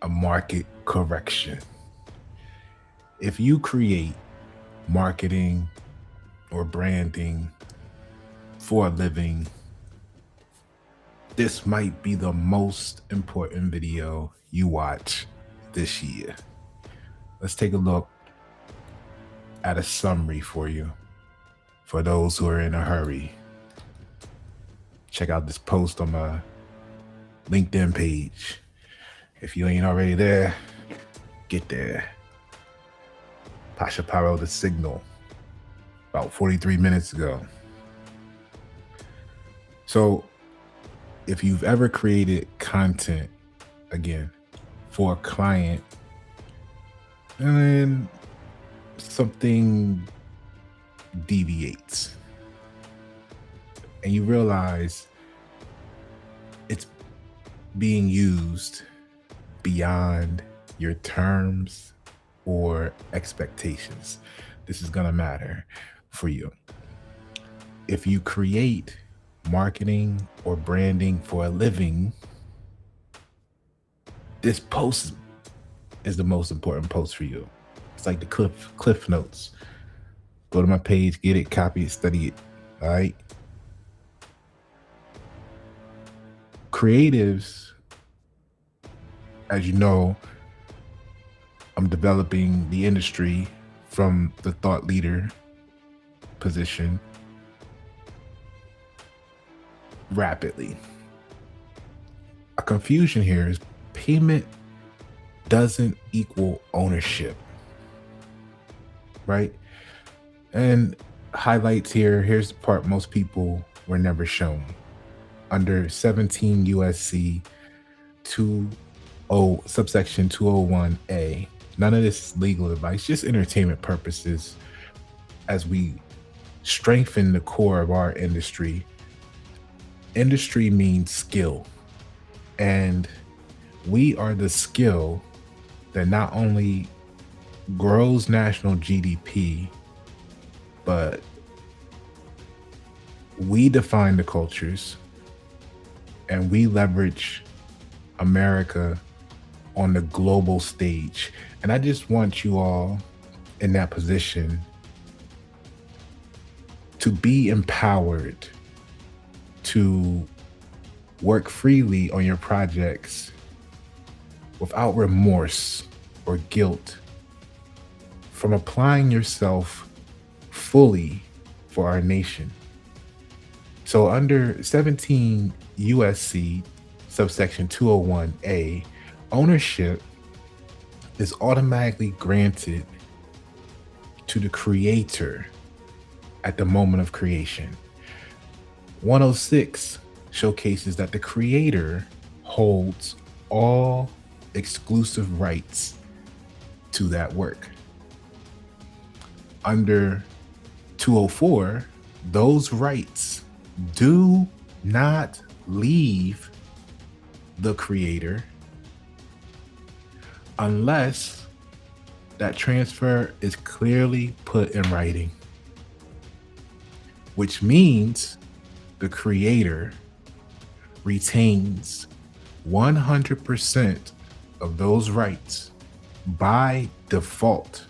a market correction. If you create marketing or branding for a living, this might be the most important video you watch this year. Let's take a look at a summary for you. For those who are in a hurry, check out this post on my LinkedIn page. If you ain't already there, get there. Pasha Paroh, the signal, about 43 minutes ago. So if you've ever created content, again, for a client, and then something deviates, and you realize it's being used beyond your terms or expectations, this is going to matter for you. If you create marketing or branding for a living, this post is the most important post for you. It's like the cliff notes. Go to my page, get it, copy it, study it. All right. Creatives, as you know, I'm developing the industry from the thought leader position rapidly. A confusion here is payment doesn't equal ownership, right? And highlights here, here's the part most people were never shown. Under 17 USC 20 subsection 201A, none of this is legal advice, just entertainment purposes as we strengthen the core of our industry. Industry means skill, and we are the skill that not only grows national GDP, but we define the cultures and we leverage America on the global stage. And I just want you all in that position to be empowered to work freely on your projects without remorse or guilt, from applying yourself fully for our nation. So under 17 USC subsection 201A, ownership is automatically granted to the creator at the moment of creation. 106 showcases that the creator holds all exclusive rights to that work. Under 204, those rights do not leave the creator unless that transfer is clearly put in writing, which means the creator retains 100% of those rights by default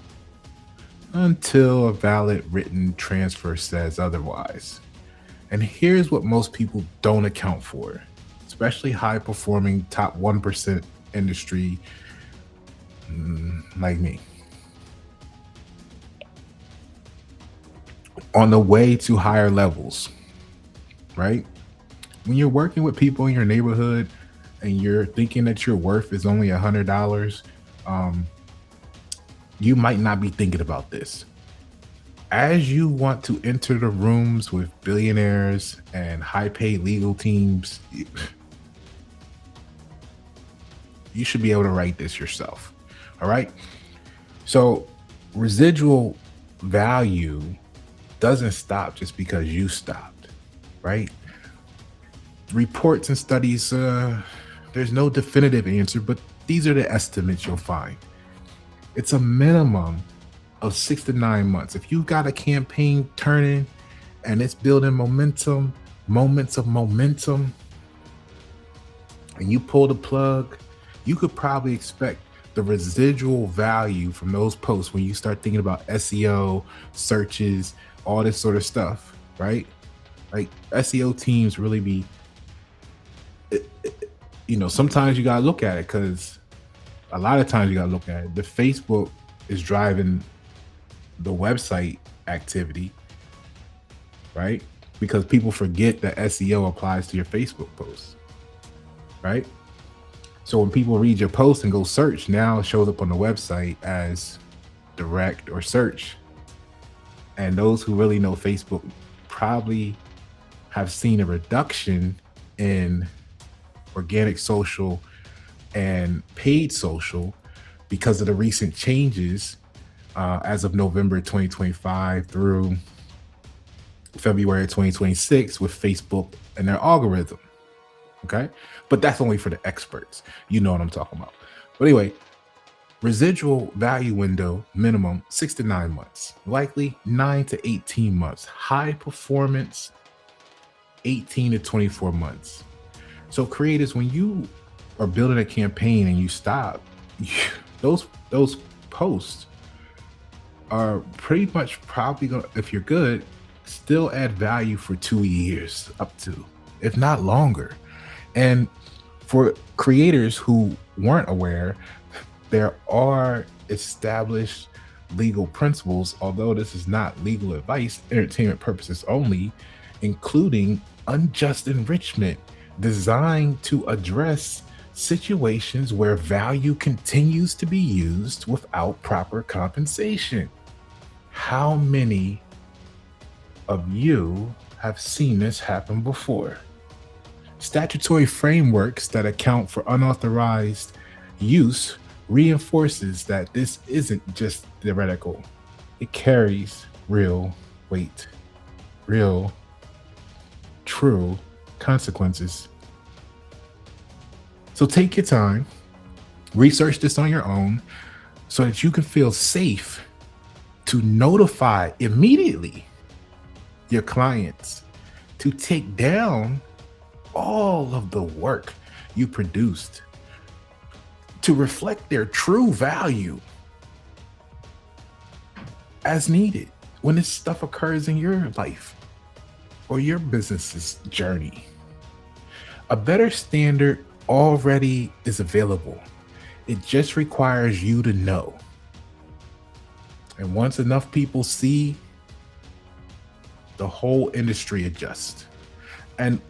until a valid written transfer says otherwise. And here's what most people don't account for, especially high performing top 1% industry like me. On the way to higher levels, right? When you're working with people in your neighborhood and you're thinking that your worth is only $100, you might not be thinking about this. As you want to enter the rooms with billionaires and high-paid legal teams, you should be able to write this yourself. All right. So residual value doesn't stop just because you stopped, right? Reports and studies, there's no definitive answer, but these are the estimates you'll find. It's a minimum of 6 to 9 months. If you've got a campaign turning and it's building momentum, moments of momentum, and you pull the plug you could probably expect the residual value from those posts when you start thinking about SEO, searches, all this sort of stuff, right? Like SEO teams really be, sometimes you got to look at it because a lot of times you got to look at it. The Facebook is driving the website activity, right? Because people forget that SEO applies to your Facebook posts, right? So when people read your post and go search, now it shows up on the website as direct or search. And those who really know Facebook probably have seen a reduction in organic social and paid social because of the recent changes as of November 2025 through February 2026 with Facebook and their algorithm. Okay. But that's only for the experts. You know what I'm talking about. But anyway, residual value window minimum 6 to 9 months, likely 9 to 18 months, high performance 18 to 24 months. So creators, when you are building a campaign and you stop, those posts are pretty much probably gonna, if you're good, still add value for 2 years up to, if not longer. And for creators who weren't aware, there are established legal principles, although this is not legal advice, entertainment purposes only, including unjust enrichment designed to address situations where value continues to be used without proper compensation. How many of you have seen this happen before? Statutory frameworks that account for unauthorized use reinforces that this isn't just theoretical. It carries real weight, real, true consequences. So take your time, research this on your own so that you can feel safe to notify immediately your clients to take down all of the work you produced to reflect their true value as needed when this stuff occurs in your life or your business's journey. A better standard already is available. It just requires you to know. And once enough people see, the whole industry adjusts. And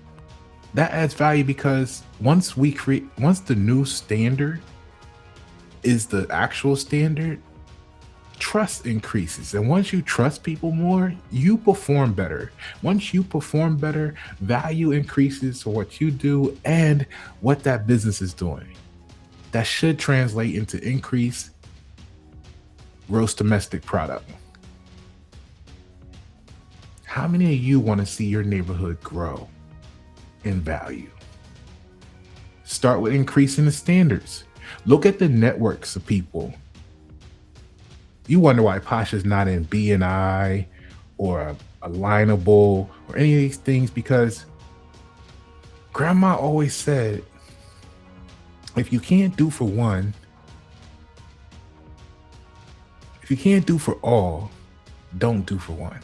that adds value because once the new standard is the actual standard, trust increases. And once you trust people more, you perform better. Once you perform better, value increases for what you do and what that business is doing. That should translate into increased gross domestic product. How many of you want to see your neighborhood grow in value? Start with increasing the standards. Look at the networks of people. You wonder why Pasha's not in BNI or Alignable or any of these things, because grandma always said, if you can't do for one, if you can't do for all, don't do for one.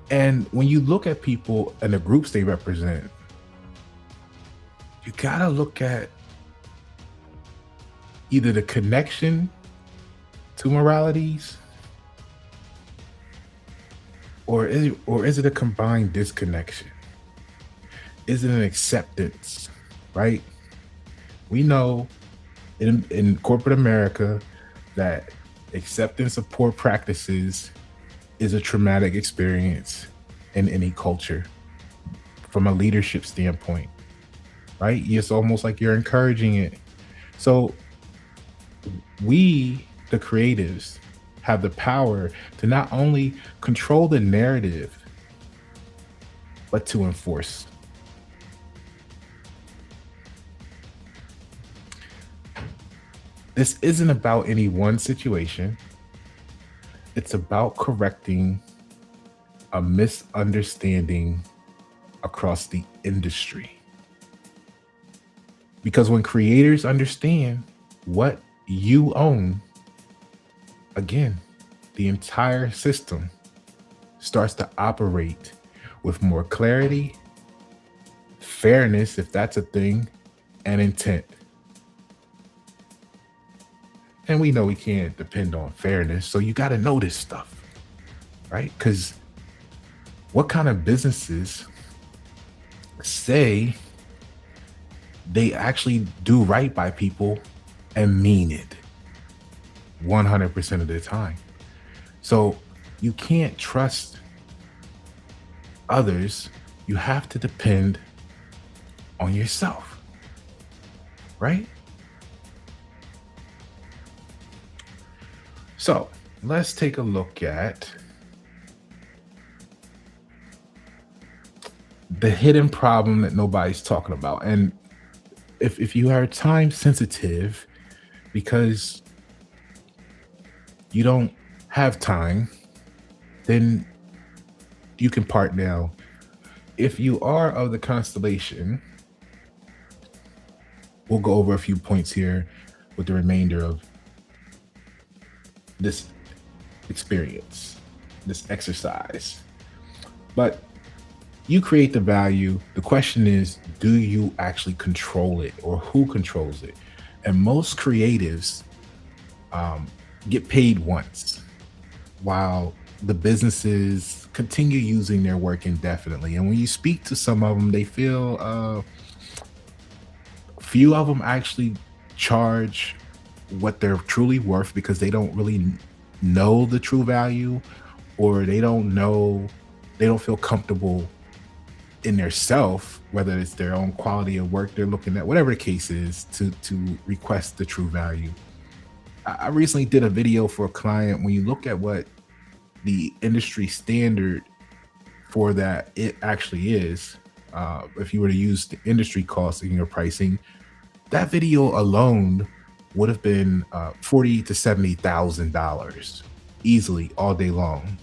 And when you look at people and the groups they represent, you gotta look at either the connection to moralities or is it a combined disconnection? Is it an acceptance, right? We know in corporate America that acceptance of poor practices is a traumatic experience in any culture from a leadership standpoint, right? It's almost like you're encouraging it. So we, the creatives, have the power to not only control the narrative, but to enforce. This isn't about any one situation. It's about correcting a misunderstanding across the industry. Because when creators understand what you own, again, the entire system starts to operate with more clarity, fairness, if that's a thing, and intent. And we know we can't depend on fairness. So you got to know this stuff, right? Because what kind of businesses say they actually do right by people and mean it 100% of the time? So you can't trust others. You have to depend on yourself, right? So let's take a look at the hidden problem that nobody's talking about. And if you are time sensitive because you don't have time, then you can part now. If you are of the constellation, we'll go over a few points here with the remainder of this experience, this exercise. But you create the value. The question is, do you actually control it, or who controls it? And most creatives get paid once, while the businesses continue using their work indefinitely. And when you speak to some of them, they feel few of them actually charge what they're truly worth because they don't really know the true value, or they don't feel comfortable in their self, whether it's their own quality of work they're looking at, whatever the case is, to request the true value. I recently did a video for a client. When you look at what the industry standard for that it actually is, if you were to use the industry cost in your pricing, that video alone would have been $40,000 to $70,000 easily all day long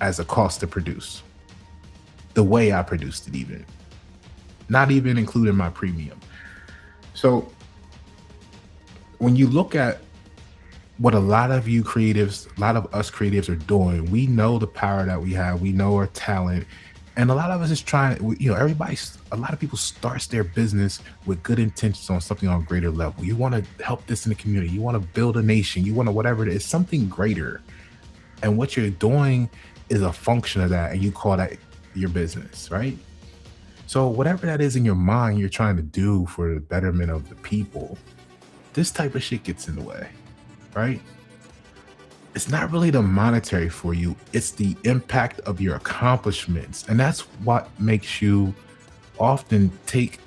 as a cost to produce. The way I produced it, even not even including my premium. So when you look at what a lot of you creatives, a lot of us creatives are doing, we know the power that we have, we know our talent, and a lot of us is trying, a lot of people starts their business with good intentions on something on a greater level. You want to help this in the community, you want to build a nation, you want to whatever it is, something greater. And what you're doing is a function of that, and you call that your business, right? So whatever that is in your mind you're trying to do for the betterment of the people, this type of shit gets in the way, right? It's not really the monetary for you, it's the impact of your accomplishments. And that's what makes you often take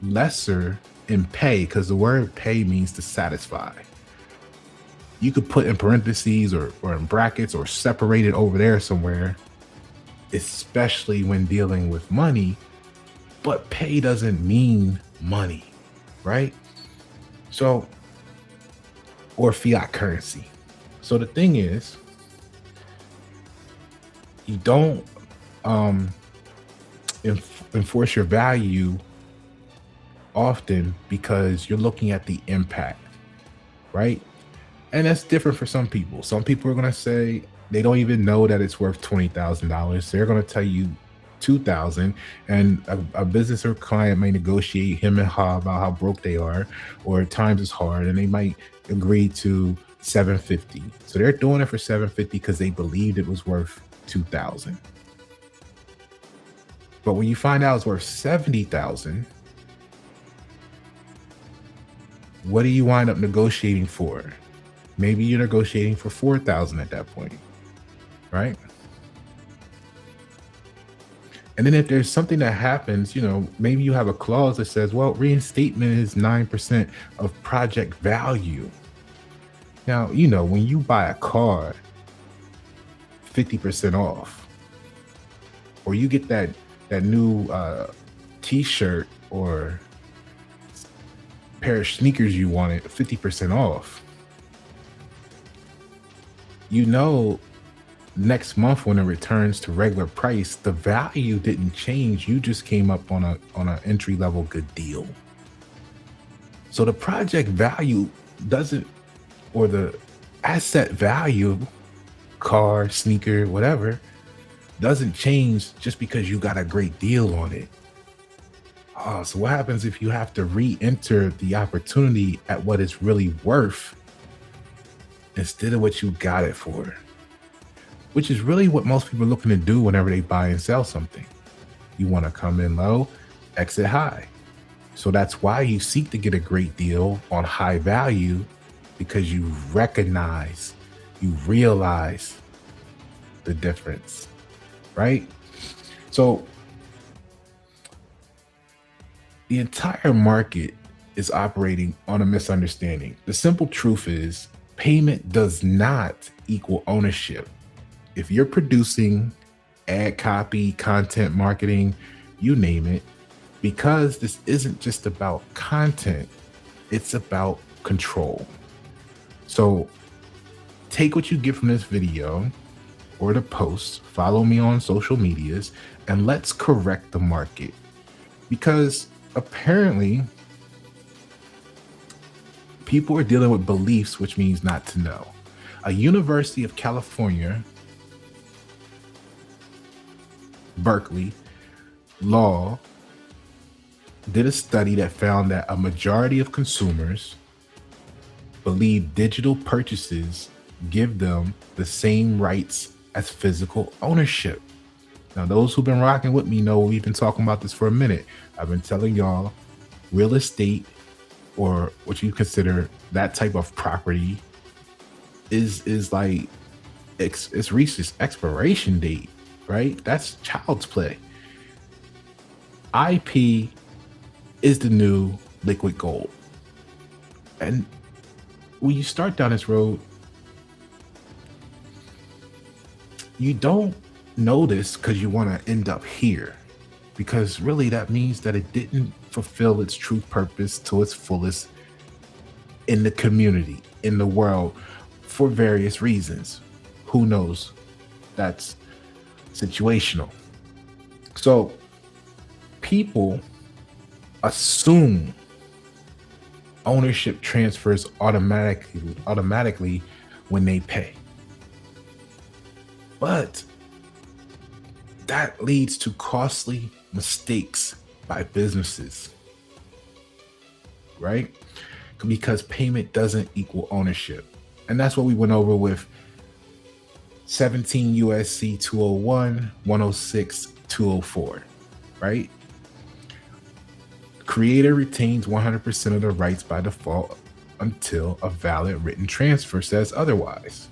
lesser in pay, because the word pay means to satisfy. You could put in parentheses or in brackets or separate it over there somewhere, especially when dealing with money. But pay doesn't mean money, right? So, or fiat currency. So the thing is, you don't enforce your value often because you're looking at the impact, right? And that's different for some people. Some people are going to say they don't even know that it's worth $20,000. They're going to tell you 2,000, and a business or client may negotiate him and her about how broke they are, or times is hard, and they might agree to 750. So they're doing it for 750 because they believed it was worth 2,000. But when you find out it's worth 70,000, what do you wind up negotiating for? Maybe you're negotiating for 4,000 at that point, right? And then if there's something that happens, maybe you have a clause that says, well, reinstatement is 9% of project value. Now, when you buy a car, 50% off, or you get that new t-shirt or pair of sneakers you wanted, 50% off. next month when it returns to regular price, the value didn't change. You just came up on a entry level good deal. So the project value doesn't, or the asset value, car, sneaker, whatever, doesn't change just because you got a great deal on it. Oh, so what happens if you have to re-enter the opportunity at what it's really worth instead of what you got it for? Which is really what most people are looking to do whenever they buy and sell something. You want to come in low, exit high. So that's why you seek to get a great deal on high value, because you recognize, you realize the difference, right? So the entire market is operating on a misunderstanding. The simple truth is payment does not equal ownership. If you're producing ad copy, content marketing, you name it, because this isn't just about content, it's about control. So take what you get from this video or the post, follow me on social medias, and let's correct the market. Because apparently people are dealing with beliefs, which means not to know. A University of California, Berkeley Law did a study that found that a majority of consumers believe digital purchases give them the same rights as physical ownership. Now, those who've been rocking with me know we've been talking about this for a minute. I've been telling y'all real estate, or what you consider that type of property, is like it's reached its expiration date, right? That's child's play. IP is the new liquid gold. And when you start down this road, you don't know this because you want to end up here. Because really that means that it didn't fulfill its true purpose to its fullest in the community, in the world, for various reasons. Who knows? That's situational. So people assume ownership transfers automatically when they pay. But that leads to costly mistakes by businesses, right? Because payment doesn't equal ownership. And that's what we went over with 17 USC 201, 106, 204, right? Creator retains 100% of the rights by default until a valid written transfer says otherwise.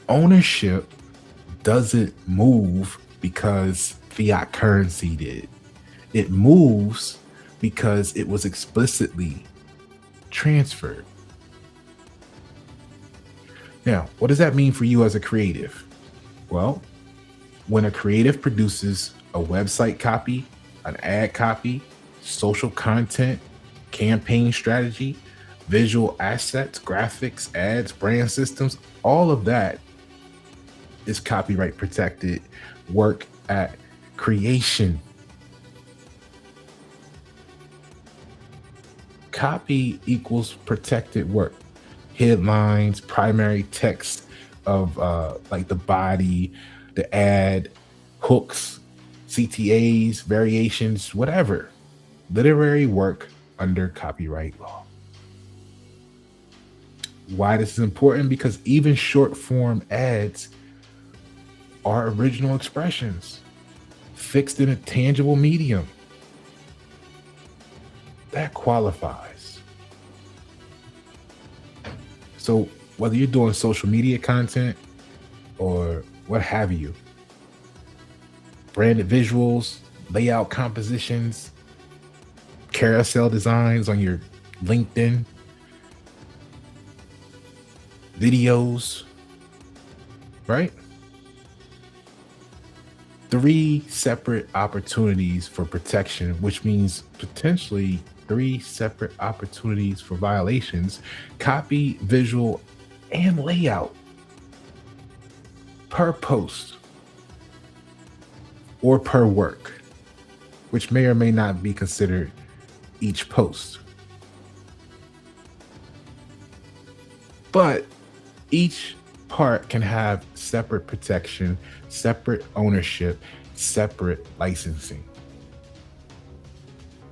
Ownership doesn't move because fiat currency did. It moves because it was explicitly transferred. Now, what does that mean for you as a creative? Well, when a creative produces a website copy, an ad copy, social content, campaign strategy, visual assets, graphics, ads, brand systems, all of that is copyright protected work at creation. Copy equals protected work. Headlines, primary text of like the body, the ad, hooks, CTAs, variations, whatever. Literary work under copyright law. Why this is important? Because even short form ads are original expressions fixed in a tangible medium. That qualifies. So whether you're doing social media content or what have you, branded visuals, layout compositions, carousel designs on your LinkedIn, videos, right? 3 separate opportunities for protection, which means potentially 3 separate opportunities for violations: copy, visual, and layout. per post or per work, which may or may not be considered each post. But each part can have separate protection, separate ownership, separate licensing.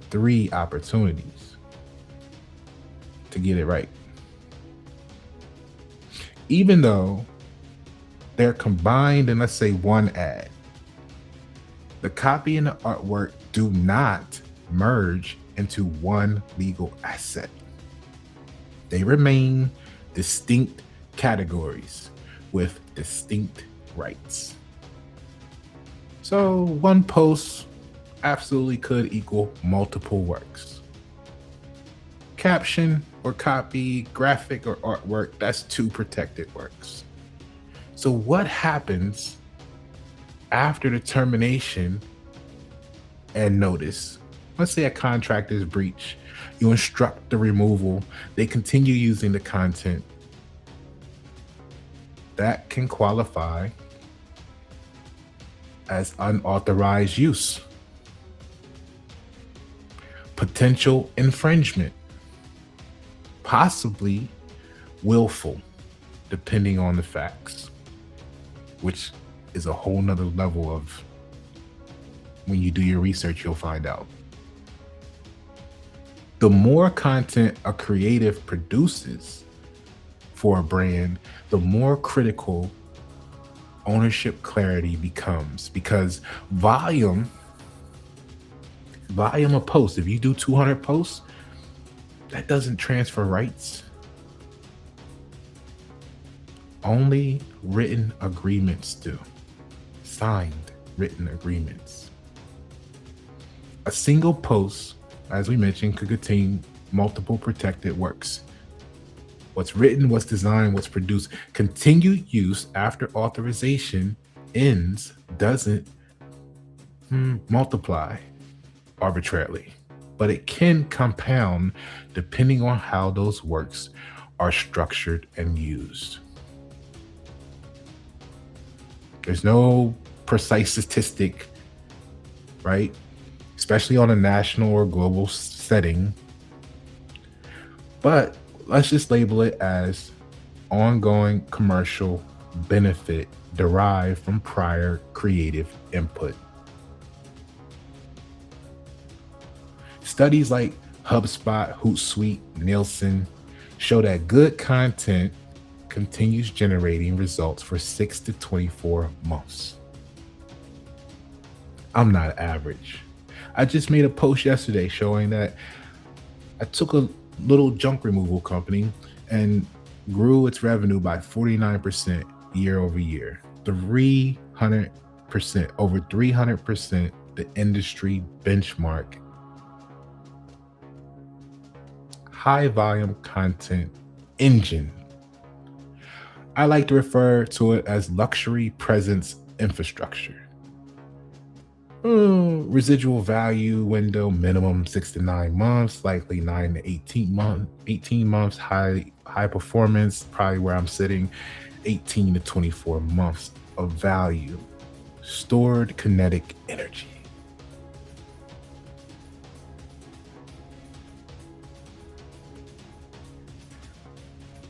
3 opportunities to get it right. Even though they're combined in, let's say, one ad, the copy and the artwork do not merge into one legal asset. They remain distinct categories with distinct rights. So one post absolutely could equal multiple works. Caption or copy, graphic or artwork, that's 2 protected works. So what happens after the termination and notice? Let's say a contract is breached. You instruct the removal. They continue using the content. That can qualify as unauthorized use. Potential infringement, possibly willful, depending on the facts, which is a whole nother level of, when you do your research, you'll find out. The more content a creative produces for a brand, the more critical ownership clarity becomes, because volume of posts, if you do 200 posts, that doesn't transfer rights. Only written agreements do. Signed written agreements. A single post, as we mentioned, could contain multiple protected works. What's written, what's designed, what's produced. Continued use after authorization ends doesn't multiply arbitrarily, but it can compound depending on how those works are structured and used. There's no precise statistic, right? Especially on a national or global setting. But let's just label it as ongoing commercial benefit derived from prior creative input. Studies like HubSpot, Hootsuite, Nielsen show that good content continues generating results for 6 to 24 months. I'm not average. I just made a post yesterday showing that I took a little junk removal company and grew its revenue by 49% year over year. 300%, over 300%, the industry benchmark. High volume content engine. I like to refer to it as luxury presence infrastructure. Residual value window minimum 6 to 9 months, likely 9 to 18 months. High performance, probably where I'm sitting, 18 to 24 months of value. Stored kinetic energy.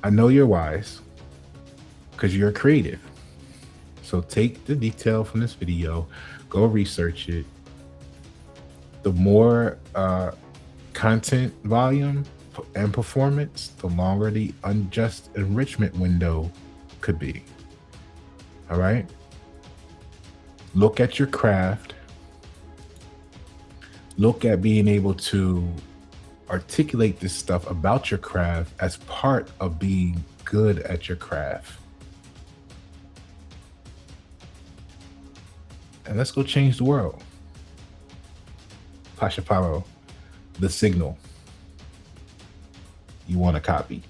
I know you're wise because you're creative. So take the detail from this video, go research it. The more content volume and performance, the longer the unjust enrichment window could be. All right? Look at your craft. Look at being able to articulate this stuff about your craft as part of being good at your craft. And let's go change the world. Pasha, Paroh, The Signal. You want a copy?